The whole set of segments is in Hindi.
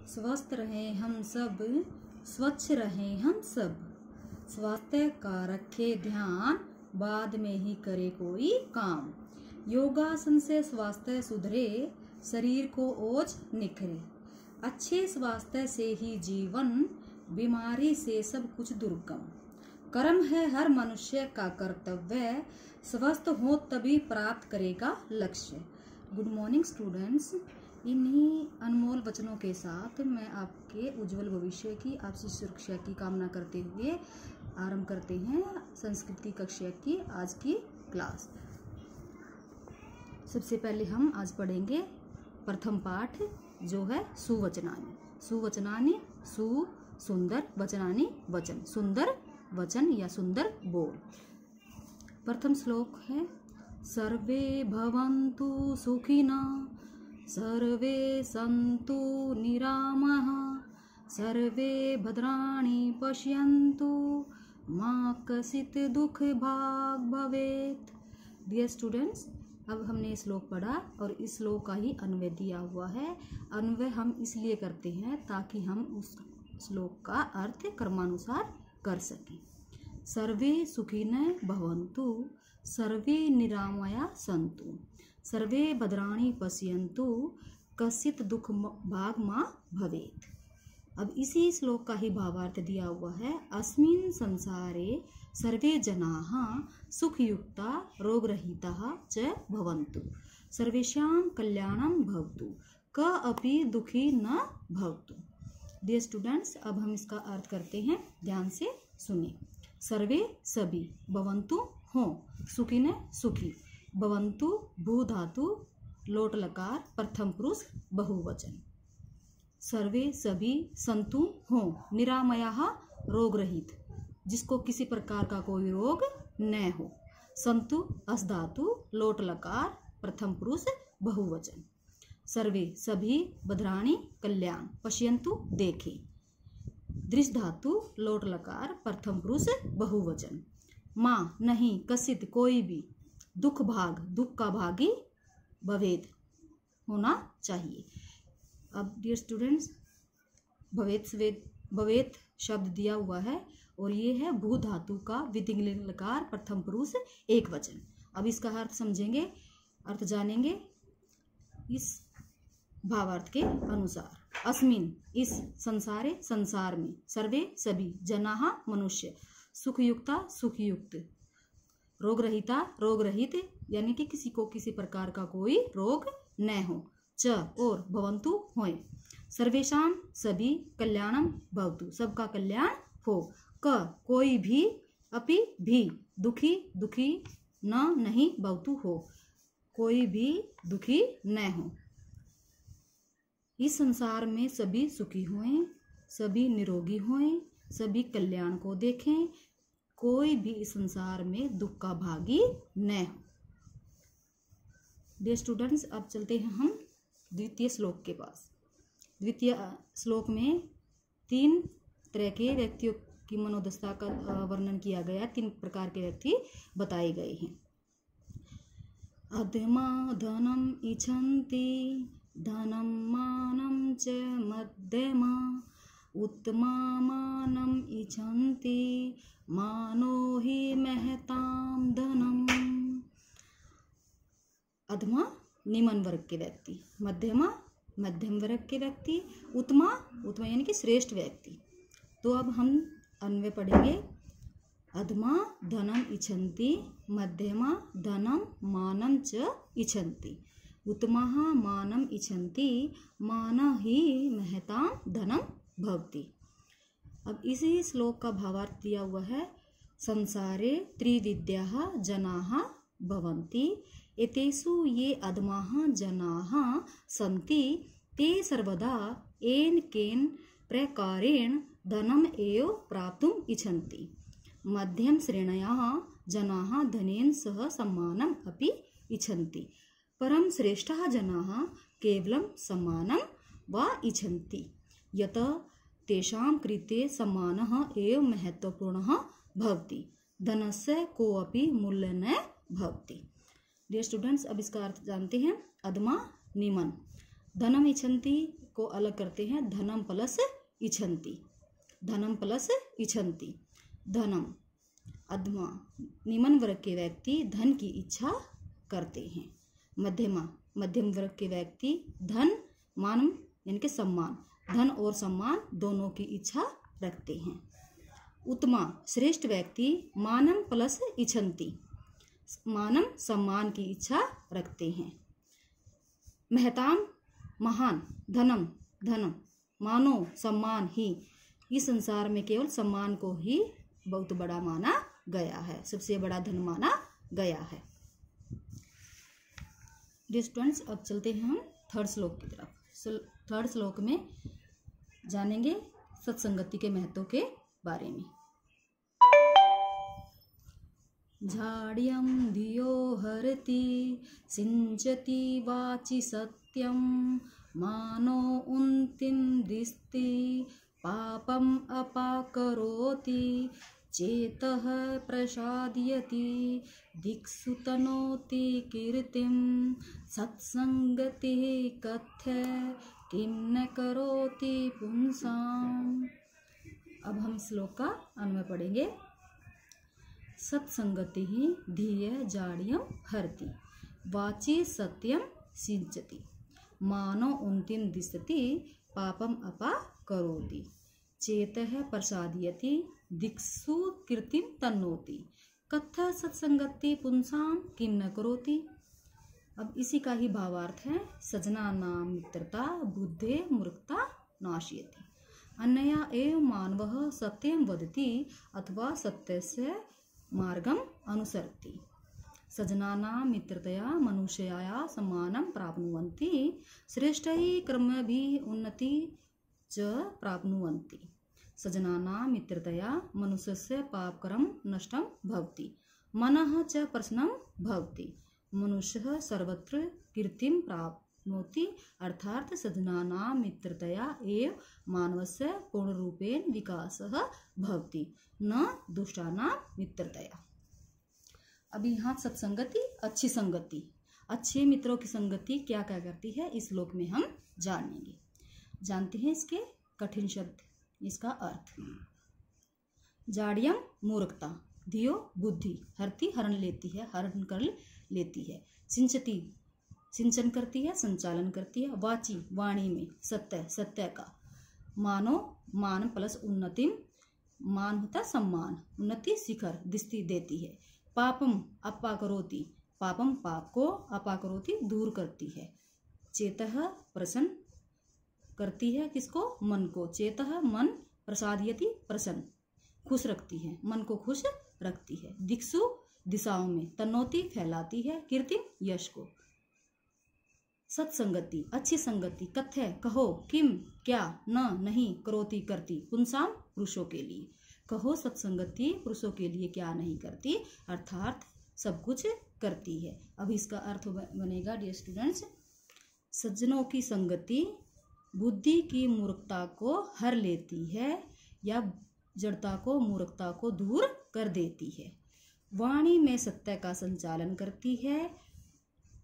स्वस्थ रहें हम सब, स्वच्छ रहें हम सब, स्वास्थ्य का रखे ध्यान, बाद में ही करे कोई काम। योगासन से स्वास्थ्य सुधरे, शरीर को ओज निखरे। अच्छे स्वास्थ्य से ही जीवन, बीमारी से सब कुछ दुर्गम। कर्म है हर मनुष्य का कर्तव्य, स्वस्थ हो तभी प्राप्त करेगा लक्ष्य। Good morning students. इन्हीं अनमोल वचनों के साथ मैं आपके उज्जवल भविष्य की, आपसी सुरक्षा की कामना करते हुए आरंभ करते हैं संस्कृत की कक्षा की आज की क्लास। सबसे पहले हम आज पढ़ेंगे प्रथम पाठ जो है सुवचनानि। सुवचनानि सु सुंदर, वचनानि वचन, सुंदर वचन या सुंदर बोल। प्रथम श्लोक है सर्वे भवन्तु सुखिनः, सर्वे सन्तु निरामः, सर्वे भद्राणि पश्यन्तु, मा कश्चित् दुःख भाग् भवेत्। डियर स्टूडेंट्स, अब हमने श्लोक पढ़ा और इस श्लोक का ही अन्वय दिया हुआ है। अन्वय हम इसलिए करते हैं ताकि हम उस श्लोक का अर्थ क्रमानुसार कर सकें। सर्वे सुखिनः भवन्तु, सर्वे निरामया सन्तु, सर्वे भद्राणि पश्यन्तु, कश्चित् दुःख भाग् मा भवेत्। अब इसी श्लोक का ही भावार्थ दिया हुआ है। अस्मिन् संसारे सर्वे जनाः सुखयुक्ता रोगरहिताः च भवन्तु, सर्वेषां कल्याणं भवतु, कोऽपि दुःखी न भवतु। डियर स्टूडेंट्स, अब हम इसका अर्थ करते हैं, ध्यान से सुनिए। सर्वे सभी, भवन्तु हो, सुखिनः सुखी, भवन्तु भू धातु लोट लकार प्रथम पुरुष बहुवचन। सर्वे सभी, सन्तु हो, निरामयाः रोग रहित, जिसको किसी प्रकार का कोई रोग न हो। सन्तु अस धातु लोट लकार प्रथम पुरुष बहुवचन। सर्वे सभी, भद्राणि कल्याण, पश्यन्तु देखे, दृश धातु लोट लकार प्रथम पुरुष बहुवचन। माँ नहीं, कश्चित् कोई भी, दुख भाग दुख का भागी, भवेत् होना चाहिए। अब डियर स्टूडेंट्स, भवेत् शब्द दिया हुआ है और ये है भू धातु का विधिलिंग लकार प्रथम पुरुष एक वचन। अब इसका अर्थ समझेंगे, अर्थ जानेंगे इस भावार्थ के अनुसार। अस्मिन् इस, संसारे संसार में, सर्वे सभी, जनाः मनुष्य, सुखयुक्ता सुखयुक्त, रोग रहिता रोग रहित, यानी कि किसी को किसी प्रकार का कोई रोग न हो। च और, भवन्तु होए, सर्वेषां सभी, कल्याणम भवतु सबका कल्याण हो। क कोई भी, अपि भी, दुखी दुखी, न नहीं, भवतु हो, कोई भी दुखी न हो। इस संसार में सभी सुखी होएं, सभी निरोगी होएं, सभी कल्याण को देखें, कोई भी इस संसार में दुख का भागी न हो। डियर स्टूडेंट्स, अब चलते हैं हम द्वितीय श्लोक के पास। द्वितीय श्लोक में तीन तरह के व्यक्तियों की मनोदशा का वर्णन किया गया। तीन प्रकार के व्यक्ति बताए गए हैं। अधमा धनम इच्छन्ति, धनम मानं च मध्यमा, उत्तमा मानं इच्छन्ति, मानो हि महतां धनम। अधमा निम्न वर्ग के व्यक्ति, मध्यमा मध्यम वर्ग के व्यक्ति, उत्तमा उत्तमा यानी कि श्रेष्ठ व्यक्ति। तो अब हम अन्वय पढ़ेंगे। अधमा धनम इच्छन्ति, मध्यमा धनम मानं च इच्छन्ति, उत्तमाः मानं इच्छन्ति, माना ही महतां धनम भवति। अब इसी श्लोक का भावार्थ दिया हुआ है। संसारे त्रिविद्याः जनाः भवन्ति, एतेषु ये अधमाः जनाः सन्ति, ते सर्वदा येन केन प्रकारेण धनम एव प्राप्तुम् इच्छन्ति। मध्यम श्रेणयाः जनाः धनेन सह सम्मानम् अपि इच्छन्ति, परम श्रेष्ठाः जनाः केवलं सम्मानं वा इच्छन्ति, यत तेषां कृते सम्मानः एव महत्वपूर्णः भवति, धनस्य कोऽपि मूल्यं न भवति। डियर स्टूडेंट्स, अब इसका अर्थ जानते हैं। अधमा निम्न, धनम इच्छन्ति को अलग करते हैं धनम प्लस इच्छन्ति। धनम प्लस इच्छन्ति। धनम अधमा निम्न वर्ग के व्यक्ति धन की इच्छा करते हैं। मध्यमा मध्यम वर्ग के व्यक्ति धन मान यानी कि सम्मान, धन और सम्मान दोनों की इच्छा रखते हैं। उत्तमा श्रेष्ठ व्यक्ति मानम प्लस इच्छन्ति, मानम सम्मान की इच्छा रखते हैं। महताम महान धनम धनम मानो सम्मान ही, इस संसार में केवल सम्मान को ही बहुत बड़ा माना गया है, सबसे बड़ा धन माना गया है। डियर स्टूडेंट्स, अब चलते हैं हम थर्ड श्लोक की तरफ। थर्ड श्लोक में जानेंगे सत्संगति के महत्व के बारे में। झाड्यं धियो हरति सिंचति वाचि सत्यं मानो उन्तिं दिस्ति पापम अपाकरोति चेतः प्रसादयति दिक्षु तनोति कीर्तिं सत्संगतिः कथ्य किं न करोति पुंसाम्। अब हम श्लोक का अन्वय पढ़ेंगे। सत्संगति ही धिय जाड्यम हरति वाची सत्यम सिंचति मानो उन्तिम दिशति पापम अपा करोति चेतः प्रसादयति दिक्षु कीर्तिं तन्नोति कथ सत्संगति पुंसाम किम न करोति। अब इसी का ही भावार्थ है सजना नाम मित्रता बुद्धे मूर्खता नाशयति अन्यया एव मानवः सत्यं वदति अथवा सत्यस्य मार्गम अनुसरति। सजनानां मित्रतया मनुष्याः सम्मानं प्राप्नुवन्ति श्रेष्ठैः कर्मभिः उन्नति च प्राप्नुवन्ति। सजनानां मित्रतया मनुष्यस्य पापकर्म नष्टं भवति मनः च प्रसन्नं भवति मनुष्यः सर्वत्र कीर्तिं प्राप्नोति। अर्थात सजनानां मित्रतया एव मानवस्य पूर्णरूपेण विकासः भवति न दुष्टानां मित्रतया। अभी यहाँ सत्संगति अच्छी संगति, अच्छे मित्रों की संगति क्या क्या करती है इस श्लोक में हम जानेंगे। जानते हैं इसके कठिन शब्द, इसका अर्थ। जाड्यम मूर्खता, धियो बुद्धि, हरती हरण लेती है, हरण कर लेती है। सिंचती सिंचन करती है, संचालन करती है। वाची वाणी में, सत्य सत्य का। मानो मान प्लस उन्नतिम, मान होता सम्मान, उन्नति शिखर दिस्ती देती है। पापम अपाकरोति, पापम पाप को, अपाकरोति दूर करती है। चेतः प्रसन्न करती है किसको, मन को। चेतः मन, प्रसादयति प्रसन्न खुश रखती है, मन को खुश रखती है। दिक्षु दिशाओं में, तन्नोति फैलाती है, कीर्ति यश को। सत्संगति अच्छी संगति, कथ्य कहो, किम क्या, न नहीं, करोति करती, पुंसाम पुरुषों के लिए। कहो सत्संगति पुरुषों के लिए क्या नहीं करती, अर्थात सब कुछ करती है। अब इसका अर्थ बनेगा डियर स्टूडेंट्स, सज्जनों की संगति बुद्धि की मूर्खता को हर लेती है या जड़ता को, मूर्खता को दूर कर देती है। वाणी में सत्य का संचालन करती है,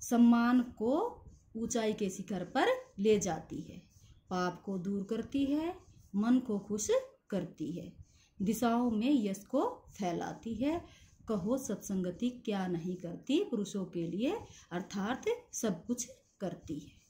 सम्मान को ऊंचाई के शिखर पर ले जाती है। पाप को दूर करती है, मन को खुश करती है। दिशाओं में यश को फैलाती है। कहो सत्संगति क्या नहीं करती पुरुषों के लिए, अर्थात सब कुछ करती है।